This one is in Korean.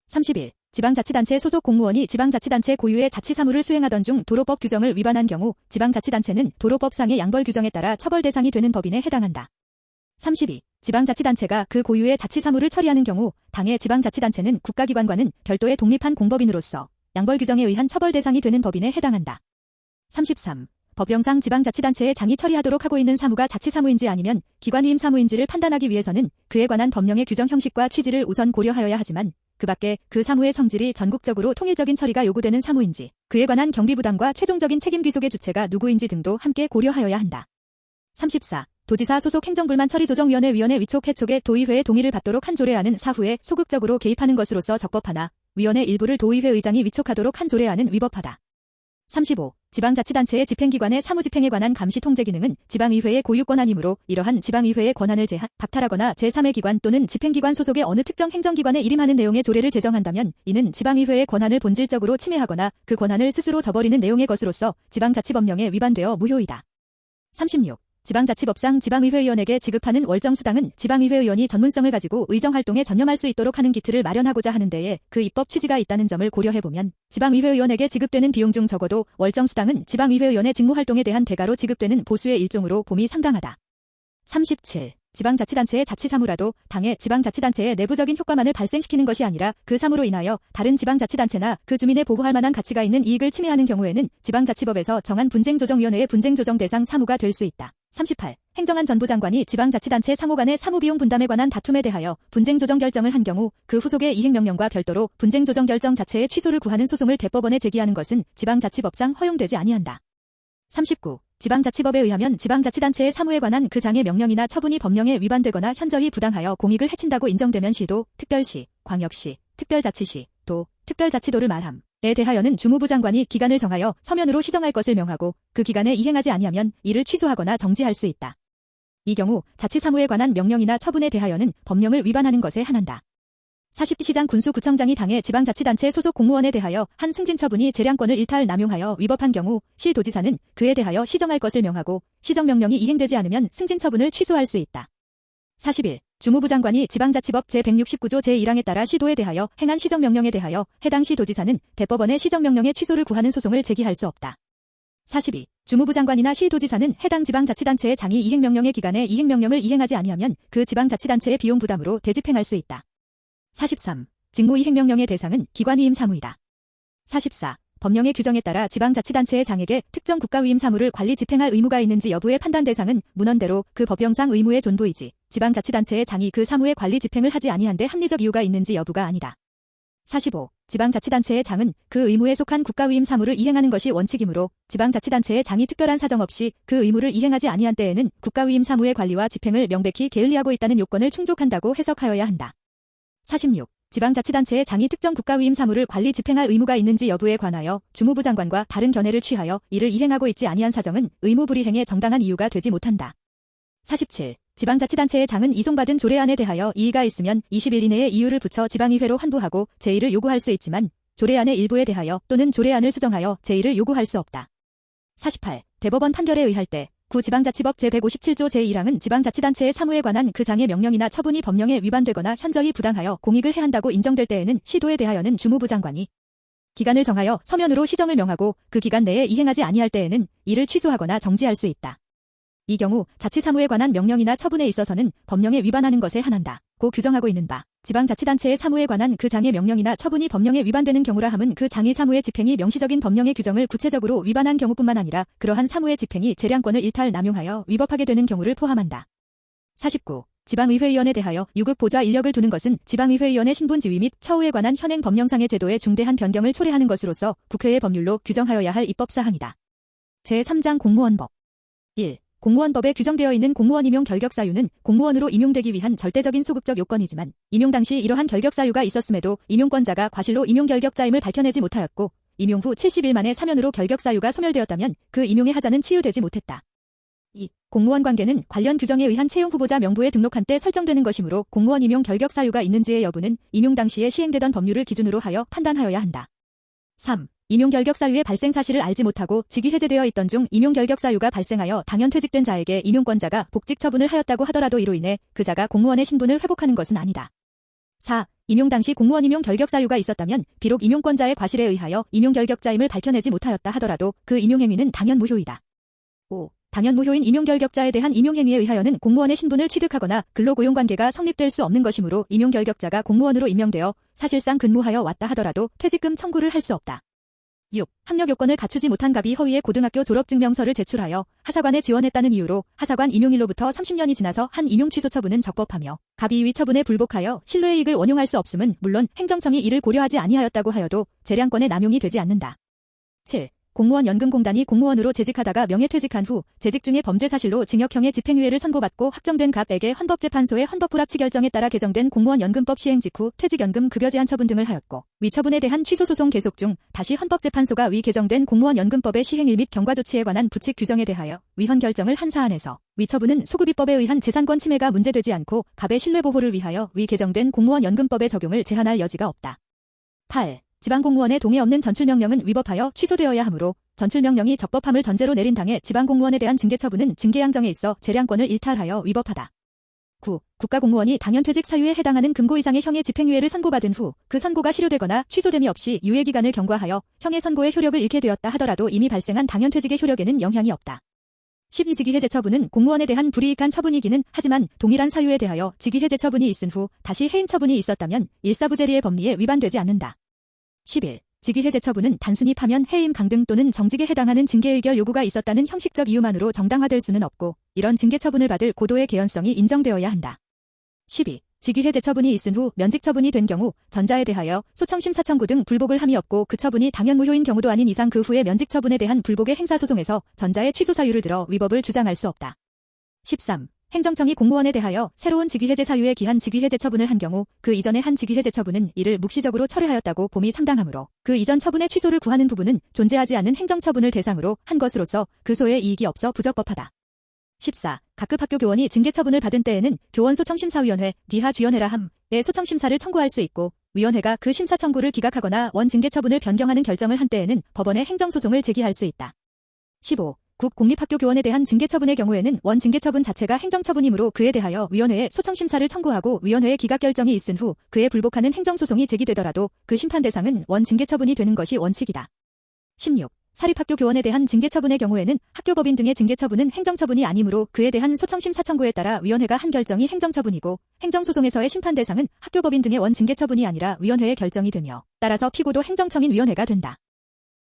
30일, 지방자치단체 소속 공무원이 지방자치단체 고유의 자치사무를 수행하던 중 도로법 규정을 위반한 경우 지방자치단체는 도로법상의 양벌 규정에 따라 처벌 대상이 되는 법인에 해당한다. 32. 지방자치단체가 그 고유의 자치사무를 처리하는 경우 당해 지방자치단체는 국가기관과는 별도의 독립한 공법인으로서 양벌 규정에 의한 처벌 대상이 되는 법인에 해당한다. 33. 법령상 지방자치단체의 장이 처리하도록 하고 있는 사무가 자치사무인지 아니면 기관위임 사무인지를 판단하기 위해서는 그에 관한 법령의 규정 형식과 취지를 우선 고려하여야 하지만 그 밖에 그 사무의 성질이 전국적으로 통일적인 처리가 요구되는 사무인지 그에 관한 경비부담과 최종적인 책임 귀속의 주체가 누구인지 등도 함께 고려하여야 한다. 34. 도지사 소속 행정불만 처리조정위원회 위원회 위촉 해촉에 도의회의 동의를 받도록 한 조례안은 사후에 소극적으로 개입하는 것으로서 적법하나 위원회 일부를 도의회 의장이 위촉하도록 한 조례안은 위법하다. 35. 지방자치단체의 집행기관의 사무집행에 관한 감시 통제 기능은 지방의회의 고유 권한이므로 이러한 지방의회의 권한을 제한, 박탈하거나 제3의 기관 또는 집행기관 소속의 어느 특정 행정기관에 일임하는 내용의 조례를 제정한다면 이는 지방의회의 권한을 본질적으로 침해하거나 그 권한을 스스로 저버리는 내용의 것으로서 지방자치법령에 위반되어 무효이다. 36. 지방자치법상 지방의회의원에게 지급하는 월정수당은 지방의회의원이 전문성을 가지고 의정활동에 전념할 수 있도록 하는 기틀을 마련하고자 하는 데에 그 입법 취지가 있다는 점을 고려해보면 지방의회의원에게 지급되는 비용 중 적어도 월정수당은 지방의회의원의 직무활동에 대한 대가로 지급되는 보수의 일종으로 봄이 상당하다. 37. 지방자치단체의 자치사무라도 당의 지방자치단체의 내부적인 효과만을 발생시키는 것이 아니라 그 사무로 인하여 다른 지방자치단체나 그 주민의 보호할 만한 가치가 있는 이익을 침해하는 경우에는 지방자치법에서 정한 분쟁조정위원회의 분쟁조정 대상 사무가 될 수 있다. 38. 행정안 전부 장관이 지방자치단체 상호 간의 사무비용 분담에 관한 다툼에 대하여 분쟁조정 결정을 한 경우 그 후속의 이행명령과 별도로 분쟁조정 결정 자체의 취소를 구하는 소송을 대법원에 제기하는 것은 지방자치법상 허용되지 아니한다. 39. 지방자치법에 의하면 지방자치단체의 사무에 관한 그 장의 명령이나 처분이 법령에 위반되거나 현저히 부당하여 공익을 해친다고 인정되면 시도, 특별시, 광역시, 특별자치시, 도, 특별자치도를 말함에 대하여는 주무부 장관이 기간을 정하여 서면으로 시정할 것을 명하고 그 기간에 이행하지 아니하면 이를 취소하거나 정지할 수 있다. 이 경우 자치사무에 관한 명령이나 처분에 대하여는 법령을 위반하는 것에 한한다. 40. 시장 군수구청장이 당해 지방자치단체 소속 공무원에 대하여 한 승진처분이 재량권을 일탈 남용하여 위법한 경우 시도지사는 그에 대하여 시정할 것을 명하고 시정명령이 이행되지 않으면 승진처분을 취소할 수 있다. 41. 주무부 장관이 지방자치법 제169조 제1항에 따라 시도에 대하여 행한 시정명령에 대하여 해당 시도지사는 대법원에 시정명령의 취소를 구하는 소송을 제기할 수 없다. 42. 주무부 장관이나 시도지사는 해당 지방자치단체의 장이 이행명령의 기간에 이행명령을 이행하지 아니하면 그 지방자치단체의 비용 부담으로 대집행할 수 있다. 43. 직무이행명령의 대상은 기관위임 사무이다. 44. 법령의 규정에 따라 지방자치단체의 장에게 특정 국가위임 사무를 관리 집행할 의무가 있는지 여부의 판단 대상은 문헌대로 그 법령상 의무의 존도이지 지방자치단체의 장이 그 사무의 관리 집행을 하지 아니한 데 합리적 이유가 있는지 여부가 아니다. 45. 지방자치단체의 장은 그 의무에 속한 국가위임 사무를 이행하는 것이 원칙이므로 지방자치단체의 장이 특별한 사정 없이 그 의무를 이행하지 아니한 때에는 국가위임 사무의 관리와 집행을 명백히 게을리하고 있다는 요건을 충족한다고 해석하여야 한다. 46. 지방자치단체의 장이 특정 국가위임 사무를 관리 집행할 의무가 있는지 여부에 관하여 주무부 장관과 다른 견해를 취하여 이를 이행하고 있지 아니한 사정은 의무불이행의 정당한 이유가 되지 못한다. 47. 지방자치단체의 장은 이송받은 조례안에 대하여 이의가 있으면 20일 이내에 이유를 붙여 지방의회로 환부하고 제의를 요구할 수 있지만 조례안의 일부에 대하여 또는 조례안을 수정하여 제의를 요구할 수 없다. 48. 대법원 판결에 의할 때 구 지방자치법 제157조 제1항은 지방자치단체의 사무에 관한 그 장의 명령이나 처분이 법령에 위반되거나 현저히 부당하여 공익을 해한다고 인정될 때에는 시도에 대하여는 주무부 장관이 기간을 정하여 서면으로 시정을 명하고 그 기간 내에 이행하지 아니할 때에는 이를 취소하거나 정지할 수 있다. 이 경우 자치사무에 관한 명령이나 처분에 있어서는 법령에 위반하는 것에 한한다. 고 규정하고 있는 바 지방자치단체의 사무에 관한 그 장의 명령이나 처분이 법령에 위반되는 경우라 함은 그 장의 사무의 집행이 명시적인 법령의 규정을 구체적으로 위반한 경우뿐만 아니라 그러한 사무의 집행이 재량권을 일탈 남용하여 위법하게 되는 경우를 포함한다. 49. 지방의회의원에 대하여 유급 보좌 인력을 두는 것은 지방의회의원의 신분 지위 및 처우에 관한 현행 법령상의 제도의 중대한 변경을 초래하는 것으로서 국회의 법률로 규정하여야 할 입법사항이다. 제3장 공무원법 1. 공무원법에 규정되어 있는 공무원 임용 결격 사유는 공무원으로 임용되기 위한 절대적인 소극적 요건이지만 임용 당시 이러한 결격 사유가 있었음에도 임용권자가 과실로 임용 결격자임을 밝혀내지 못하였고 임용 후 70일 만에 사면으로 결격 사유가 소멸되었다면 그 임용의 하자는 치유되지 못했다. 2. 공무원 관계는 관련 규정에 의한 채용 후보자 명부에 등록한 때 설정되는 것이므로 공무원 임용 결격 사유가 있는지의 여부는 임용 당시에 시행되던 법률을 기준으로 하여 판단하여야 한다. 3. 임용 결격 사유의 발생 사실을 알지 못하고 직위 해제되어 있던 중 임용 결격 사유가 발생하여 당연 퇴직된 자에게 임용권자가 복직 처분을 하였다고 하더라도 이로 인해 그 자가 공무원의 신분을 회복하는 것은 아니다. 4. 임용 당시 공무원 임용 결격 사유가 있었다면 비록 임용권자의 과실에 의하여 임용 결격자임을 밝혀내지 못하였다 하더라도 그 임용행위는 당연 무효이다. 5. 당연 무효인 임용 결격자에 대한 임용행위에 의하여는 공무원의 신분을 취득하거나 근로고용관계가 성립될 수 없는 것이므로 임용 결격자가 공무원으로 임명되어 사실상 근무하여 왔다 하더라도 퇴직금 청구를 할 수 없다. 6. 학력 요건을 갖추지 못한 갑이 허위의 고등학교 졸업증명서를 제출하여 하사관에 지원했다는 이유로 하사관 임용일로부터 30년이 지나서 한 임용 취소 처분은 적법하며 갑이 위 처분에 불복하여 실로의 이익을 원용할 수 없음은 물론 행정청이 이를 고려하지 아니하였다고 하여도 재량권의 남용이 되지 않는다. 7. 공무원연금공단이 공무원으로 재직하다가 명예퇴직한 후 재직 중에 범죄 사실로 징역형의 집행유예를 선고받고 확정된 갑에게 헌법재판소의 헌법불합치 결정에 따라 개정된 공무원연금법 시행 직후 퇴직연금 급여 제한 처분 등을 하였고 위 처분에 대한 취소 소송 계속 중 다시 헌법재판소가 위 개정된 공무원연금법의 시행일 및 경과 조치에 관한 부칙 규정에 대하여 위헌 결정을 한 사안에서 위 처분은 소급입법에 의한 재산권 침해가 문제되지 않고 갑의 신뢰보호를 위하여 위 개정된 공무원연금법의 적용을 제한할 여지가 없다. 8. 지방공무원의 동의 없는 전출명령은 위법하여 취소되어야 하므로 전출명령이 적법함을 전제로 내린 당해 지방공무원에 대한 징계처분은 징계양정에 있어 재량권을 일탈하여 위법하다. 9. 국가공무원이 당연퇴직 사유에 해당하는 금고 이상의 형의 집행유예를 선고받은 후 그 선고가 실효되거나 취소됨이 없이 유예기간을 경과하여 형의 선고의 효력을 잃게 되었다 하더라도 이미 발생한 당연퇴직의 효력에는 영향이 없다. 12. 직위해제 처분은 공무원에 대한 불이익한 처분이기는 하지만 동일한 사유에 대하여 직위해제 처분이 있은 후 다시 해임 처분이 있었다면 일사부재리의 법리에 위반되지 않는다. 11. 직위해제 처분은 단순히 파면, 해임, 강등 또는 정직에 해당하는 징계의결 요구가 있었다는 형식적 이유만으로 정당화될 수는 없고 이런 징계 처분을 받을 고도의 개연성이 인정되어야 한다. 12. 직위해제 처분이 있은 후 면직 처분이 된 경우 전자에 대하여 소청심사 청구 등 불복을 함이 없고 그 처분이 당연 무효인 경우도 아닌 이상 그 후에 면직 처분에 대한 불복의 행사소송에서 전자의 취소 사유를 들어 위법을 주장할 수 없다. 13. 행정청이 공무원에 대하여 새로운 직위해제 사유에 기한 직위해제 처분을 한 경우 그 이전에 한 직위해제 처분은 이를 묵시적으로 철회하였다고 봄이 상당하므로 그 이전 처분의 취소를 구하는 부분은 존재하지 않는 행정처분을 대상으로 한 것으로서 그 소에 이익이 없어 부적법하다. 14. 각급 학교 교원이 징계처분을 받은 때에는 교원소청심사위원회, 기하주연회라 함의 소청심사를 청구할 수 있고 위원회가 그 심사 청구를 기각하거나 원 징계처분을 변경하는 결정을 한 때에는 법원에 행정소송을 제기할 수 있다. 15. 국 공립학교 교원에 대한 징계처분의 경우에는 원 징계처분 자체가 행정처분이므로 그에 대하여 위원회에 소청심사를 청구하고 위원회의 기각 결정이 있은 후 그에 불복하는 행정소송이 제기되더라도 그 심판 대상은 원 징계처분이 되는 것이 원칙이다. 16. 사립학교 교원에 대한 징계처분의 경우에는 학교법인 등의 징계처분은 행정처분이 아니므로 그에 대한 소청심사 청구에 따라 위원회가 한 결정이 행정처분이고 행정소송에서의 심판 대상은 학교법인 등의 원 징계처분이 아니라 위원회의 결정이 되며 따라서 피고도 행정청인 위원회가 된다.